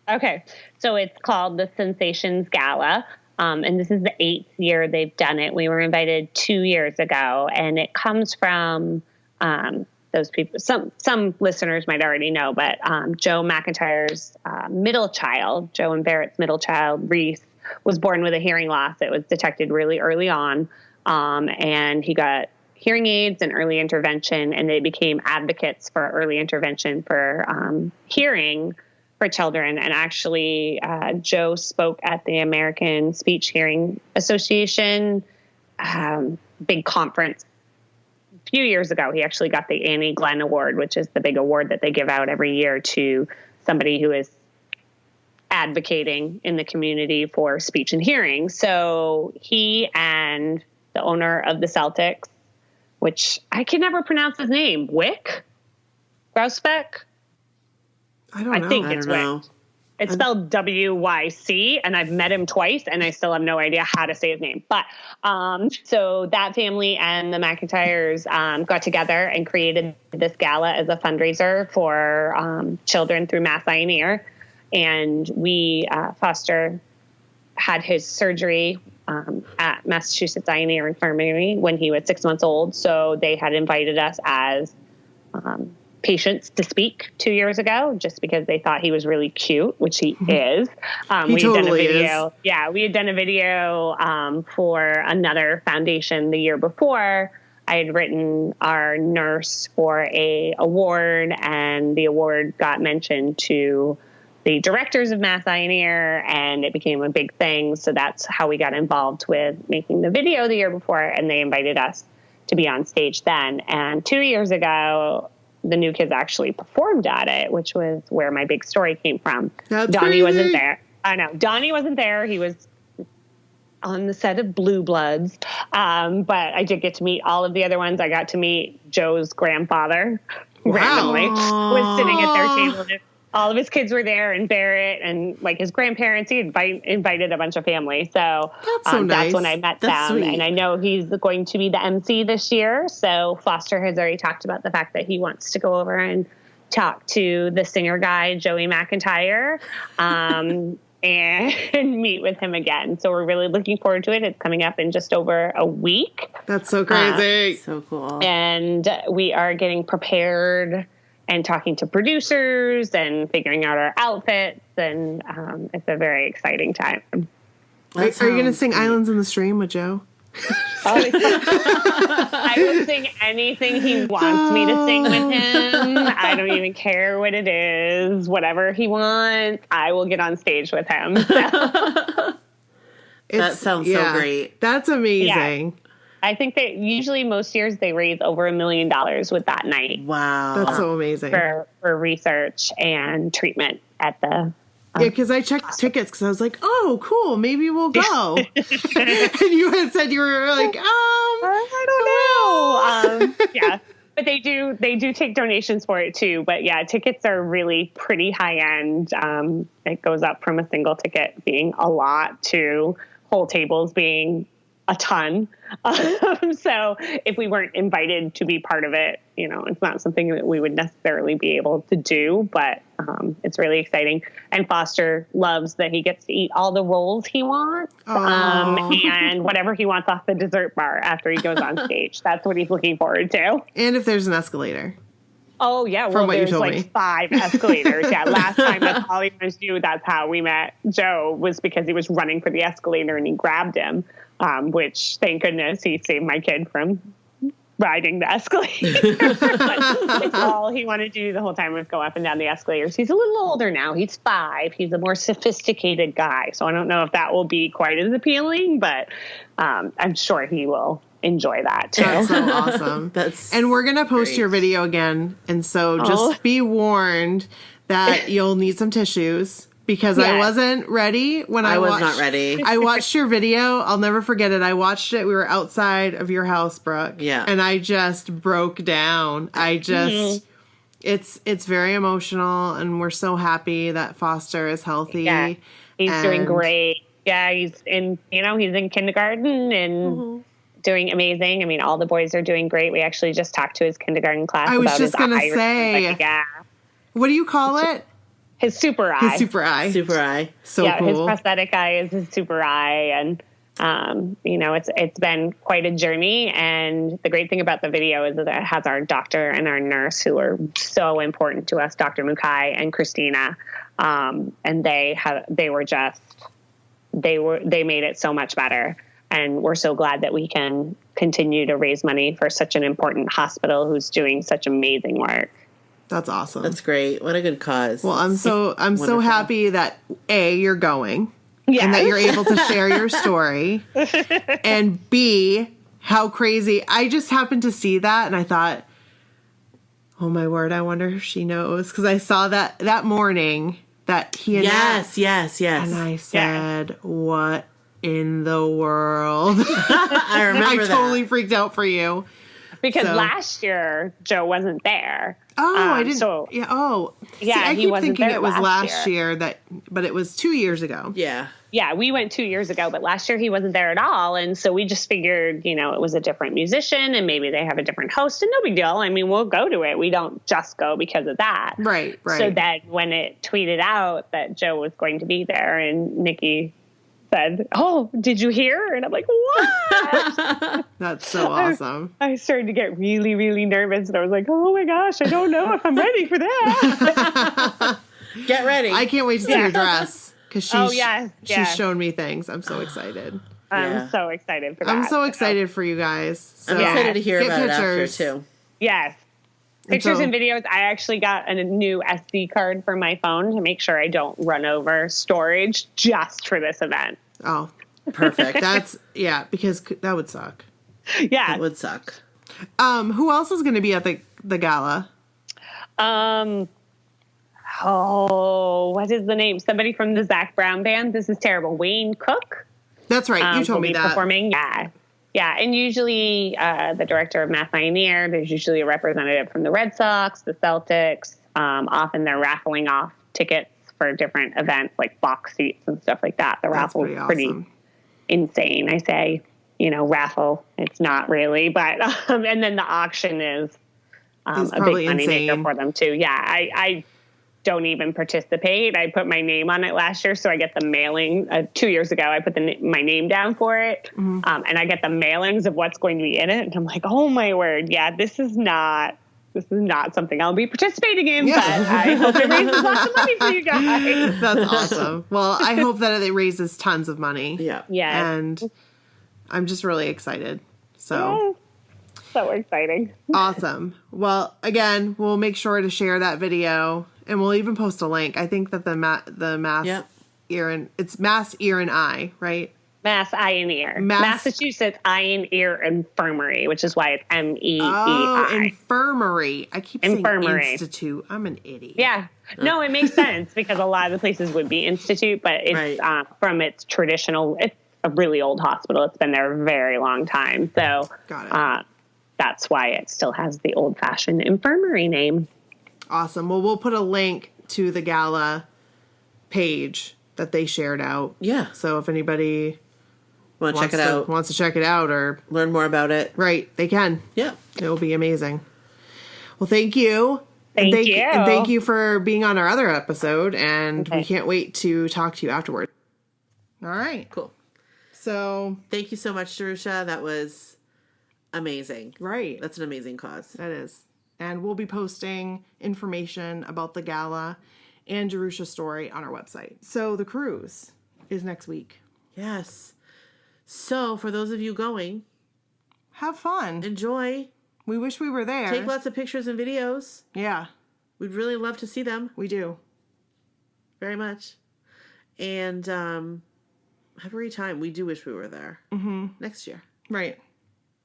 Okay. So it's called the Sensations Gala. And this is the 8th year they've done it. We were invited 2 years ago, and it comes from those people. Some listeners might already know, but Joe McIntyre's middle child, Joe and Barrett's middle child, Reese, was born with a hearing loss. It was detected really early on, and he got hearing aids and early intervention, and they became advocates for early intervention for hearing for children. And actually, Joe spoke at the American Speech Hearing Association big conference a few years ago. He actually got the Annie Glenn Award, which is the big award that they give out every year to somebody who is advocating in the community for speech and hearing. So he and the owner of the Celtics, which I can never pronounce his name, Wick? Grousbeck? I don't know. I think it's Wick. It's spelled W-Y-C, and I've met him twice, and I still have no idea how to say his name. But so that family and the McIntyres got together and created this gala as a fundraiser for children through Mass Eye and Ear. And we, Foster, had his surgery at Massachusetts Eye and Ear Infirmary when he was 6 months old. So they had invited us as patients to speak 2 years ago, just because they thought he was really cute, which he is. He totally is. Yeah, we had done a video for another foundation the year before. I had written our nurse for a award, and the award got mentioned to the directors of Mass Eye and Ear, and it became a big thing. So that's how we got involved with making the video the year before, and they invited us to be on stage then. And 2 years ago, the new kids actually performed at it, which was where my big story came from. That's Donnie crazy. wasn't there. I know. Donnie wasn't there. He was on the set of Blue Bloods. But I did get to meet all of the other ones. I got to meet Joe's grandfather randomly. Was sitting at their table. All of his kids were there, and Barrett and like his grandparents. He invited a bunch of family. So that's so nice. That's when I met them. Sweet. And I know he's going to be the MC this year. So Foster has already talked about the fact that he wants to go over and talk to the singer guy, Joey McIntyre, and meet with him again. So we're really looking forward to it. It's coming up in just over a week. That's so crazy. So cool. And we are getting prepared and talking to producers and figuring out our outfits. And it's a very exciting time. Are you going to sing great. Islands in the Stream with Joe? I will sing anything he wants me to sing with him. I don't even care what it is. Whatever he wants, I will get on stage with him. That sounds so great. That's amazing. Yeah. I think that usually most years they raise over $1 million with that night. Wow. That's so amazing. For research and treatment at the... Yeah, because I checked tickets because I was like, oh, cool, maybe we'll go. And you had said you were like, I don't know. Yeah. But they do take donations for it too. But yeah, tickets are really pretty high end. It goes up from a single ticket being a lot to whole tables being a ton. So if we weren't invited to be part of it, it's not something that we would necessarily be able to do, but it's really exciting. And Foster loves that he gets to eat all the rolls he wants and whatever he wants off the dessert bar after he goes on stage. That's what he's looking forward to. and if there's an escalator. Oh, yeah. From what you there's told like me. 5 escalators. Yeah. Last time that's all he was doing. That's how we met Joe, was because he was running for the escalator and he grabbed him, which thank goodness he saved my kid from riding the escalator. But it's all he wanted to do the whole time was go up and down the escalators. He's a little older now. He's 5. He's a more sophisticated guy. So I don't know if that will be quite as appealing, but I'm sure he will enjoy that too. That's so awesome. And we're going to post great. your video again. And so just be warned that you'll need some tissues because I wasn't ready when I was not ready. I watched your video. I'll never forget it. I watched it. We were outside of your house, Brooke. Yeah. And I just broke down. I just, it's very emotional and we're so happy that Foster is healthy. Yeah. He's doing great. Yeah. He's in kindergarten and doing amazing. I mean, all the boys are doing great. We actually just talked to his kindergarten class. I was about just his gonna eye. say, Yeah. What do you call it? His super eye. His super eye. Super eye. So yeah, cool. his prosthetic eye is his super eye. And, it's been quite a journey. And the great thing about the video is that it has our doctor and our nurse who are so important to us, Dr. Mukai and Christina. And they made it so much better. And we're so glad that we can continue to raise money for such an important hospital who's doing such amazing work. That's awesome. That's great. What a good cause. Well, I'm so happy that A, you're going. Yeah. And that you're able to share your story. And B, how crazy. I just happened to see that and I thought, oh my word, I wonder if she knows. Because I saw that morning that he announced. Yes. And I said, what in the world? I remember I totally freaked out for you. Because last year, Joe wasn't there. Oh, I didn't. So, yeah. Oh, yeah. See, I he keep wasn't thinking there it was last year but it was 2 years ago. Yeah. Yeah, we went 2 years ago, but last year he wasn't there at all. And so we just figured, it was a different musician and maybe they have a different host and no big deal. I mean, we'll go to it. We don't just go because of that. Right. So then when it tweeted out that Joe was going to be there and Nikki said, oh, did you hear? And I'm like, what? That's so awesome. I started to get really, really nervous. And I was like, oh my gosh, I don't know if I'm ready for that. Get ready. I can't wait to see your dress. Because she's shown me things. I'm so excited. I'm so excited for that. I'm so excited for you guys. So I'm excited to hear get about pictures. it after, too. Yes. Pictures and videos. I actually got a new SD card for my phone to make sure I don't run over storage just for this event. Oh, Perfect. because that would suck. Yeah. It would suck. Who else is going to be at the gala? What is the name? Somebody from the Zac Brown band. This is terrible. Wayne Cook. That's right. You told me that. Performing. Yeah. Yeah. And usually the director of Mass Pioneer, there's usually a representative from the Red Sox, the Celtics. Often they're raffling off tickets for different events like box seats and stuff like that. The raffle is pretty insane. I say, raffle. It's not really, but and then the auction is a big moneymaker for them too. Yeah, I don't even participate. I put my name on it last year, so I get the mailing. 2 years ago, I put my name down for it, and I get the mailings of what's going to be in it. And I'm like, oh my word, yeah, this is not something I'll be participating in, but I hope it raises lots of money for you guys. That's awesome. Well, I hope that it raises tons of money. Yeah. Yeah. And I'm just really excited. So. So exciting. Awesome. Well, again, we'll make sure to share that video, and we'll even post a link. I think that the mass ear and it's mass ear and eye, right? Mass eye and ear. Massachusetts Eye and Ear Infirmary, which is why it's MEEI. Oh, infirmary. I keep saying institute. I'm an idiot. Yeah. No, it makes sense because a lot of the places would be institute, but it's from its traditional. It's a really old hospital. It's been there a very long time, so got it. That's why it still has the old-fashioned infirmary name. Awesome. Well, we'll put a link to the gala page that they shared out. Yeah. So if anybody wants to check it out or learn more about it, right, they can. Yeah. It will be amazing. Well, thank you. Thank you. And thank you for being on our other episode, and we can't wait to talk to you afterward. All right. Cool. So thank you so much, Jerusha. That was amazing. Right. That's an amazing cause. That is. And we'll be posting information about the gala and Jerusha's story on our website. So the cruise is next week. Yes. So for those of you going, have fun. Enjoy. We wish we were there. Take lots of pictures and videos. Yeah. We'd really love to see them. We do. Very much. And every time we do wish we were there. Next year. Right.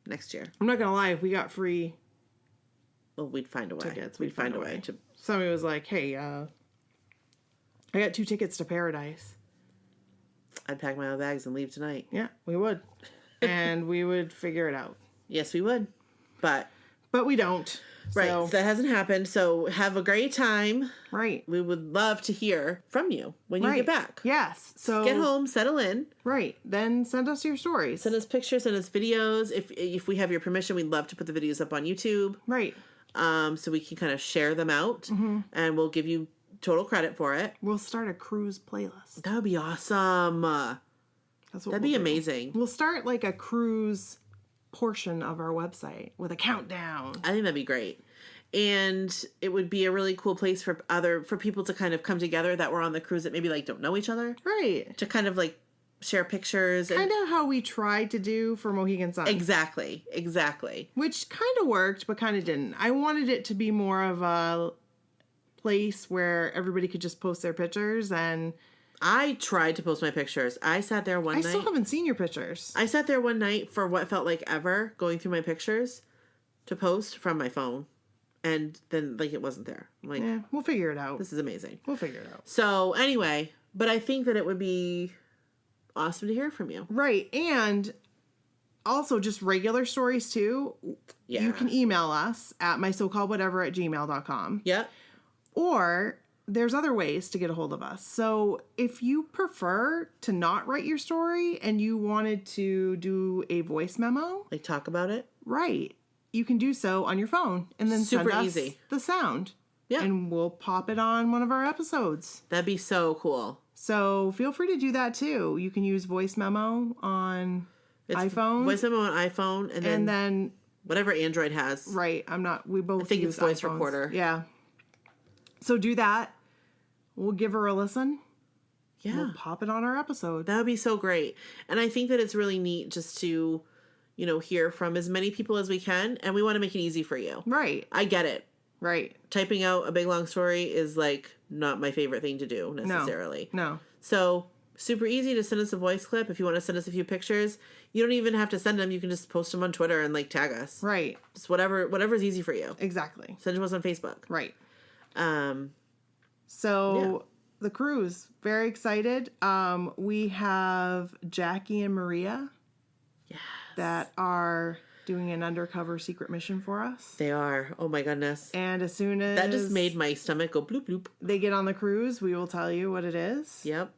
Next year. I'm not going to lie. If we got free we'd find a way. Tickets, we'd find a way to. Somebody was like, hey, I got 2 tickets to Paradise. I'd pack my own bags and leave tonight. Yeah, we would. And we would figure it out. Yes, we would. But we don't. Right. So that hasn't happened. So have a great time. Right. We would love to hear from you when you get back. Yes. So get home, settle in. Right. Then send us your stories. Send us pictures, send us videos. If we have your permission, we'd love to put the videos up on YouTube. Right. So we can kind of share them out, and we'll give you total credit for it. We'll start a cruise playlist. That would be awesome. That'd be amazing. We'll start like a cruise portion of our website with a countdown. I think that'd be great. And it would be a really cool place for people to kind of come together that were on the cruise that maybe like don't know each other. Right. To kind of like share pictures. Kind of how we tried to do for Mohegan Sun. Exactly. Which kind of worked, but kind of didn't. I wanted it to be more of a place where everybody could just post their pictures, and I tried to post my pictures. I sat there one night. I still haven't seen your pictures. I sat there one night for what felt like ever, going through my pictures to post from my phone. And then, like, it wasn't there. I'm like, yeah, we'll figure it out. This is amazing. We'll figure it out. So, anyway, but I think that it would be awesome to hear from you. Right. And also just regular stories, too. Yeah. You can email us at mysocalledwhatever@gmail.com. Yep. Or there's other ways to get a hold of us. So if you prefer to not write your story and you wanted to do a voice memo, like talk about it, right, you can do so on your phone and then send us the sound. Yeah. And we'll pop it on one of our episodes. That'd be so cool. So feel free to do that too. You can use voice memo on iPhone. Voice memo on iPhone and then whatever Android has. Right. We both think use it's voice iPhones. recorder. Yeah. So do that. We'll give her a listen. Yeah. We'll pop it on our episode. That would be so great. And I think that it's really neat just to, hear from as many people as we can. And we want to make it easy for you. Right. I get it. Right. Typing out a big long story is like not my favorite thing to do necessarily. No. So super easy to send us a voice clip. If you want to send us a few pictures, you don't even have to send them. You can just post them on Twitter and like tag us. Right. Just whatever's easy for you. Exactly. Send them to us on Facebook. Right. So the cruise, very excited. We have Jackie and Maria that are doing an undercover secret mission for us. They are. Oh my goodness. And as soon as that just made my stomach go bloop bloop. They get on the cruise, we will tell you what it is. Yep.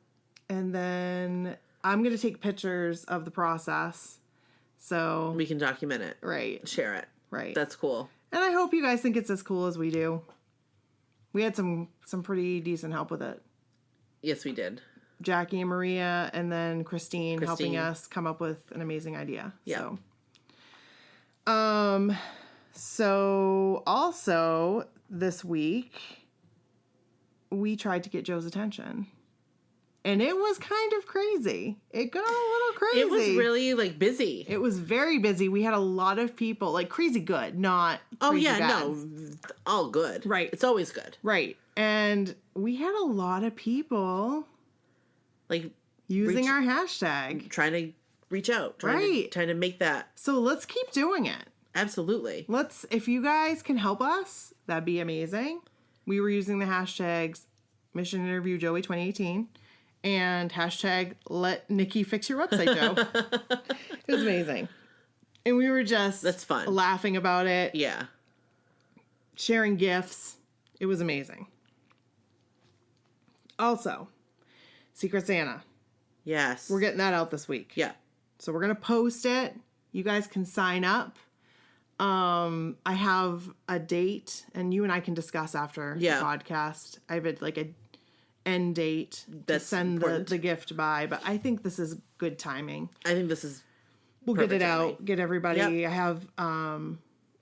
And then I'm going to take pictures of the process. So we can document it. Right. Share it. Right. That's cool. And I hope you guys think it's as cool as we do. We had some pretty decent help with it. Yes, we did. Jackie and Maria, and then Christine helping us come up with an amazing idea. Yeah. So also this week, we tried to get Joe's attention. And it was kind of crazy. It got a little crazy. It was really, busy. It was very busy. We had a lot of people, crazy good, not crazy bad. No. All good. Right. It's always good. Right. And we had a lot of people, using our hashtag. Trying to reach out. Trying to make that. So let's keep doing it. Absolutely. If you guys can help us, that'd be amazing. We were using the hashtags Mission Interview Joey 2018 and hashtag Let Nikki Fix Your Website, Joe. It was amazing. And we were just That's fun. Laughing about it. Yeah. Sharing gifts. It was amazing. Also, Secret Santa. Yes. We're getting that out this week. Yeah. So we're going to post it. You guys can sign up. I have a date, and you and I can discuss after the podcast. I have a end date to send the gift by, but I think this is good timing. I think this is We'll get it out, timing. get everybody. Yep. I have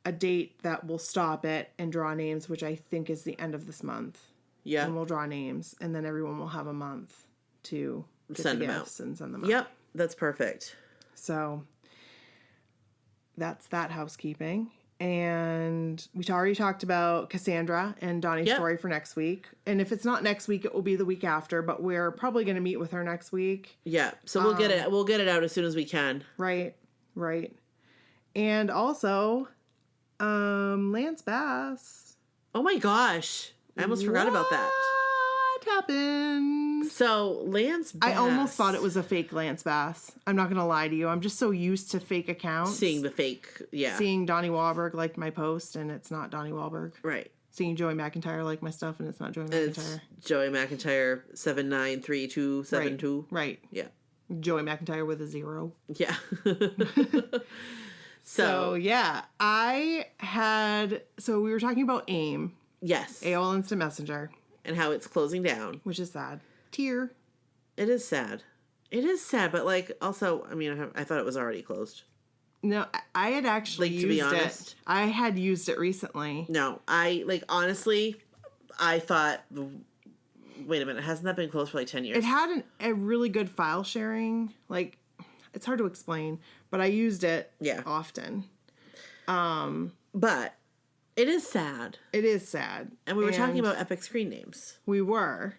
a date that will stop it and draw names, which I think is the end of this month. Yeah. And we'll draw names, and then everyone will have a month to get send the them gifts out. And send them out. Yep. That's perfect. So that's that housekeeping. And we already talked about Cassandra and Donnie's story for next week. And if it's not next week, it will be the week after, but we're probably going to meet with her next week. Yeah. So we'll get it. We'll get it out as soon as we can. Right. And also, Lance Bass. Oh my gosh. I almost forgot about that. What happened? So, Lance Bass. I almost thought it was a fake Lance Bass. I'm not going to lie to you. I'm just so used to fake accounts. Seeing the fake, Seeing Donnie Wahlberg liked my post, and it's not Donnie Wahlberg. Right. Seeing Joey McIntyre like my stuff, and it's not Joey McIntyre. It's Joey McIntyre 793272. Right. Yeah. Joey McIntyre with a 0. Yeah. So yeah, so we were talking about AIM. Yes. AOL Instant Messenger. And how it's closing down. Which is sad. Tear. It is sad. But also, I thought it was already closed. No, I had actually used to be honest, it. I had used it recently. No, honestly, I thought, wait a minute, hasn't that been closed for 10 years? It had a really good file sharing. It's hard to explain, but I used it often. But it is sad. It is sad. And we were talking about epic screen names. We were.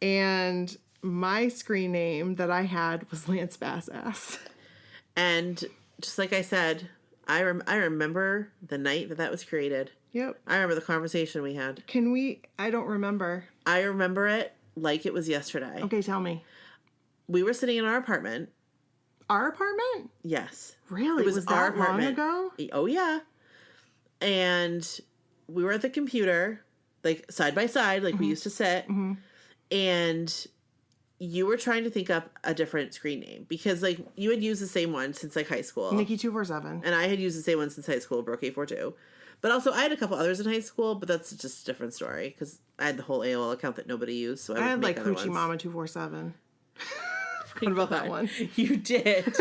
And my screen name that I had was Lance Bass Ass. And just like I said, I remember the night that was created. Yep. I remember the conversation we had. I don't remember. I remember it like it was yesterday. Okay, tell me. We were sitting in our apartment. Our apartment? Yes. Really? Was that our apartment long ago? Oh, yeah. And we were at the computer, side by side, we used to sit. Mm-hmm. And you were trying to think up a different screen name because, you had used the same one since, high school. Nikki247. And I had used the same one since high school, Brook 842. But also, I had a couple others in high school, but that's just a different story because I had the whole AOL account that nobody used. So I had Hoochie Mama 247. What about that one? You did.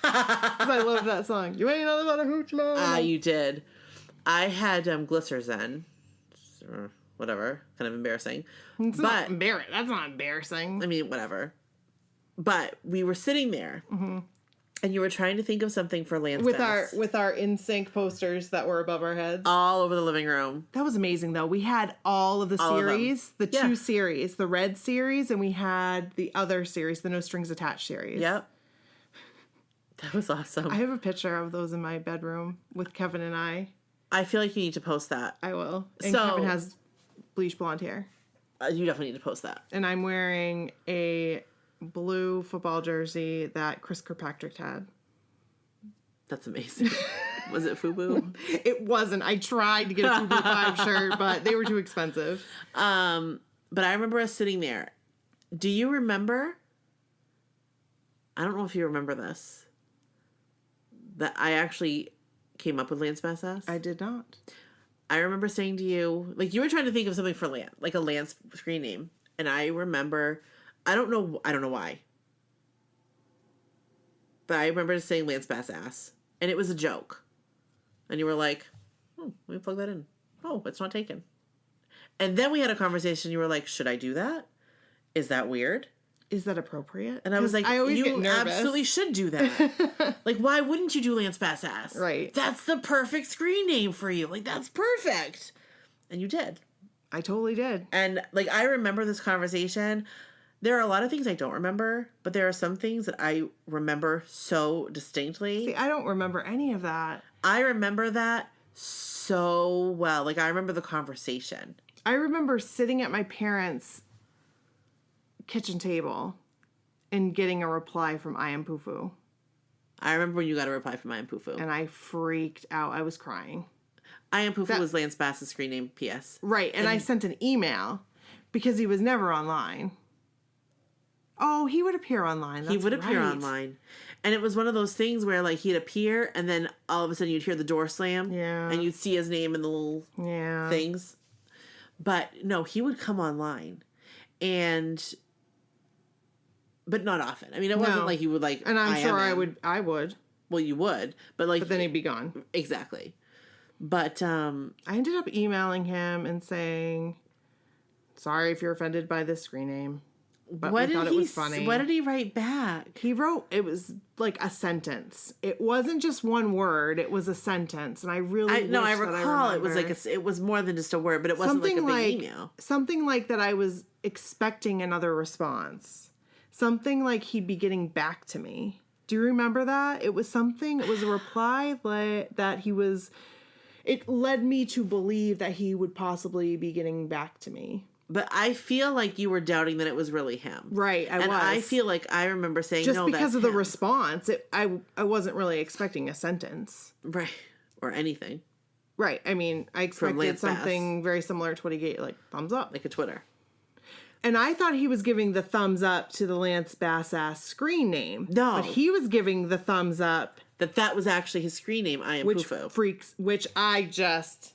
I love that song. You ain't nothing but a hooch mama. You did. I had Glycerzen. Whatever. Kind of embarrassing. That's not embarrassing. Whatever. But we were sitting there. Mm-hmm. And you were trying to think of something for Lance Bass. With our NSYNC posters that were above our heads. All over the living room. That was amazing, though. We had all of the series. The 2 series. The Red series. And we had the other series. The No Strings Attached series. Yep. That was awesome. I have a picture of those in my bedroom with Kevin and I. I feel like you need to post that. I will. And Kevin has bleach blonde hair. You definitely need to post that. And I'm wearing a blue football jersey that Chris Kirkpatrick had. That's amazing. Was it FUBU? It wasn't. I tried to get a FUBU 5 shirt, but they were too expensive. But I remember us sitting there. Do you remember? I don't know if you remember this. That I actually came up with Lance Bass Ass. I did not. I remember saying to you, like, you were trying to think of something for Lance, like a Lance screen name. And I remember, I don't know why. But I remember saying Lance Bass Ass. And it was a joke. And you were like, let me plug that in. Oh, it's not taken. And then we had a conversation. You were like, should I do that? Is that weird? Is that appropriate? And I was like, you absolutely should do that. Like, why wouldn't you do Lance Bass Ass? Right. That's the perfect screen name for you. Like, that's perfect. And you did. I totally did. And, like, I remember this conversation. There are a lot of things I don't remember, but there are some things that I remember so distinctly. See, I don't remember any of that. I remember that so well. Like, I remember the conversation. I remember sitting at my parents' kitchen table and getting a reply from I Am Pufu. I remember when you got a reply from I Am Pufu. And I freaked out. I was crying. I Am Pufu was Lance Bass's screen name, P.S. Right, and I sent an email because he was never online. Oh, he would appear online. That's he would appear right. online. And it was one of those things where, like, he'd appear, and then all of a sudden you'd hear the door slam. Yeah. And you'd see his name in the little things. But, no, he would come online. But not often. I mean, it wasn't like you would, like... And I'm sure I would. Well, you would. But, like... But then he'd be gone. Exactly. But, I ended up emailing him and saying, sorry if you're offended by this screen name. But we thought it was funny. What did he write back? He wrote, it was like a sentence. It wasn't just one word. It was a sentence. And I really I recall it was like it was more than just a word, but it wasn't like a big email. Something like that I was expecting another response. Something like he'd be getting back to me. Do you remember that? It was a reply that he was, it led me to believe that he would possibly be getting back to me. But I feel like you were doubting that it was really him. Right, I was. And I feel like I remember saying, just no, because that's of the him. response, I wasn't really expecting a sentence. Right. Or anything. Right. I mean, I expected something very similar to what he gave, like thumbs up. Like a Twitter. And I thought he was giving the thumbs up to the Lance Bass Ass screen name. No. But he was giving the thumbs up. That was actually his screen name, I Am Pufu. Which I just...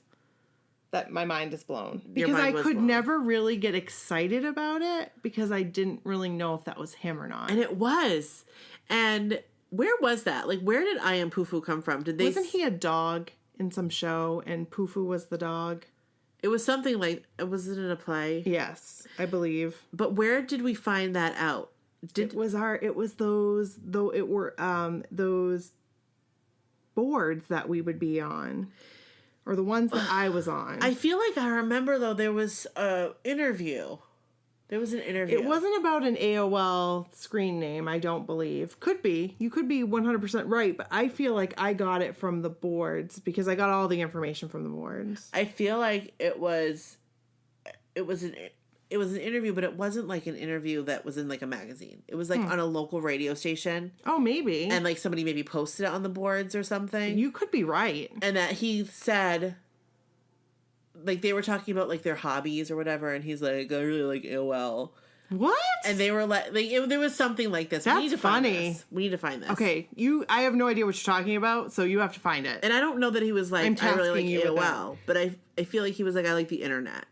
That my mind is blown. Because I could blown. never really get excited about it because I didn't really know if that was him or not. And it was. And where was that? Like, where did I Am Pufu come from? Wasn't he a dog in some show and Pufu was the dog? It was something like, was it in a play? Yes, I believe. But where did we find that out? It was those boards that we would be on. Or the ones that I was on. I feel like I remember, though, there was an interview. There was an interview. It wasn't about an AOL screen name, I don't believe. Could be. You could be 100% right, but I feel like I got it from the boards because I got all the information from the boards. I feel like it was an interview, but it wasn't like an interview that was in like a magazine. It was like on a local radio station. Oh, maybe. And like somebody maybe posted it on the boards or something. You could be right. And that he said, like they were talking about like their hobbies or whatever, and he's like, I really like AOL. What? And they were like there was something like this. That's we need to funny. Find this. We need to find this. Okay, I have no idea what you're talking about, so you have to find it. And I don't know that he was like, I really like AOL, but I feel like he was like, I like the internet.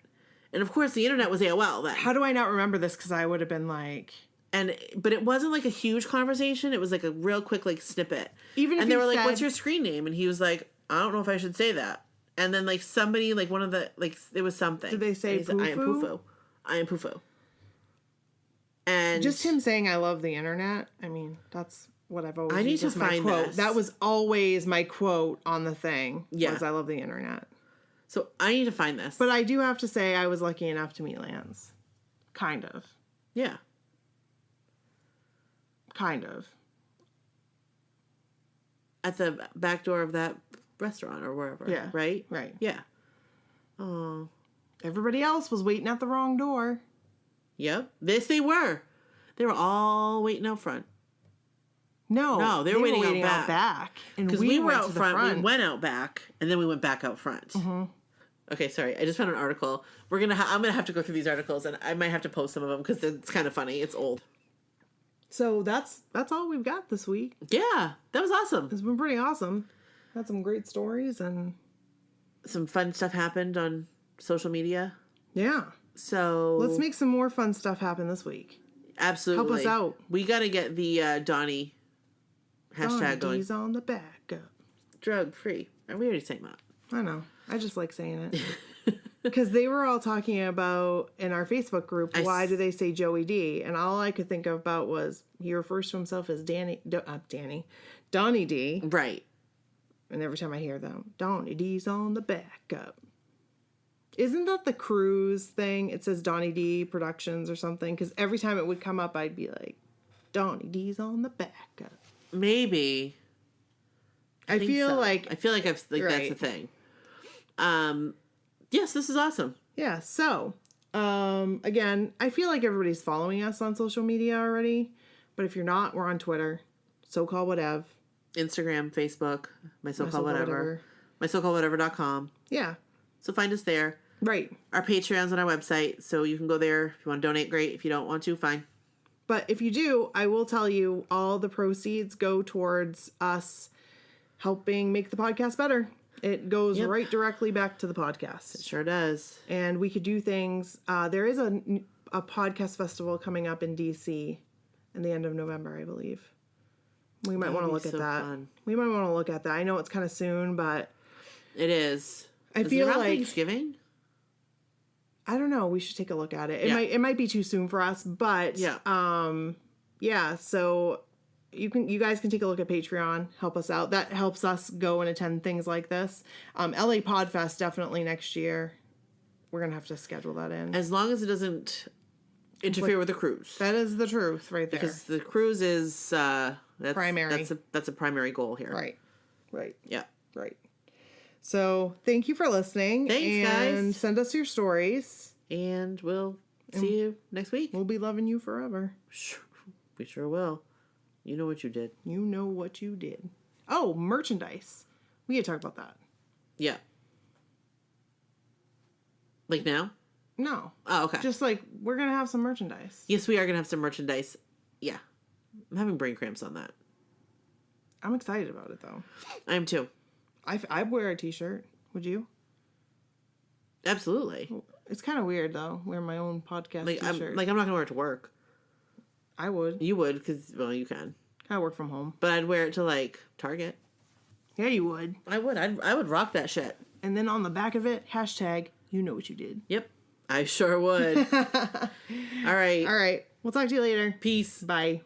And of course, the internet was AOL then. How do I not remember this? Because I would have been like... But it wasn't like a huge conversation. It was like a real quick like snippet. Even if and they were like, said, "What's your screen name?" And he was like, "I don't know if I should say that." And then like somebody like one of the like it was something. Did they say Pufu? I am Pufu. I am Pufu. And just him saying I love the internet. I mean, that's what I've always. I need to find quote. this. That was always my quote on the thing. Yeah, was I love the internet. So I need to find this. But I do have to say I was lucky enough to meet Lance. Kind of. Yeah. Kind of. At the back door of that restaurant or wherever. Yeah. Right? Right. Yeah. Oh. Everybody else was waiting at the wrong door. Yep. They were. They were all waiting out front. No, they were waiting out back. Because we were out front. We went out back, and then we went back out front. Mm-hmm. Okay, sorry. I just found an article. I'm gonna have to go through these articles, and I might have to post some of them because it's kind of funny. It's old. So that's all we've got this week. Yeah, that was awesome. It's been pretty awesome. Had some great stories and some fun stuff happened on social media. Yeah. So let's make some more fun stuff happen this week. Absolutely. Help us out. We got to get the Donnie hashtag going. Donnie's on the back up. Drug free. We already saying that. I know. I just like saying it. Because they were all talking about, in our Facebook group, why do they say Joey D? And all I could think about was, he refers to himself as Donnie D. Right. And every time I hear them, Donnie D's on the backup. Isn't that the cruise thing? It says Donnie D Productions or something. Because every time it would come up, I'd be like, Donnie D's on the backup. Maybe. I feel like that's the thing. Yes, this is awesome. Yeah. So, again, I feel like everybody's following us on social media already. But if you're not, we're on Twitter. So-called whatever. Instagram, Facebook, my so-called whatever. MySoCalledWhatever.com. Yeah. So find us there. Right. Our Patreon's on our website, so you can go there. If you want to donate, great. If you don't want to, fine. But if you do, I will tell you all the proceeds go towards us helping make the podcast better. It goes right directly back to the podcast. It sure does. And we could do things. There is a podcast festival coming up in D.C. in the end of November, I believe. We might want to look at that. Fun. We might want to look at that. I know it's kind of soon, but... It is. I feel like Thanksgiving? I don't know. We should take a look at it. It might be too soon for us, but so you guys can take a look at Patreon, help us out. That helps us go and attend things like this. LA Podfest definitely next year. We're gonna have to schedule that in. As long as it doesn't interfere with the cruise. That is the truth right there. Because the cruise is primary. That's a primary goal here. Right. Yeah. Right. So thank you for listening. Thanks, guys. And send us your stories. And we'll see you next week. We'll be loving you forever. We sure will. You know what you did. You know what you did. Oh, merchandise. We gotta talk about that. Yeah. Like now? No. Oh, okay. Just like, we're gonna have some merchandise. Yes, we are gonna have some merchandise. Yeah. I'm having brain cramps on that. I'm excited about it, though. I am too. I'd wear a t-shirt. Would you? Absolutely. It's kind of weird, though, wearing my own podcast t-shirt. I'm not going to wear it to work. I would. You would, because, well, you can. I work from home. But I'd wear it to, like, Target. Yeah, you would. I would. I would rock that shit. And then on the back of it, hashtag, you know what you did. Yep. I sure would. All right. All right. We'll talk to you later. Peace. Bye.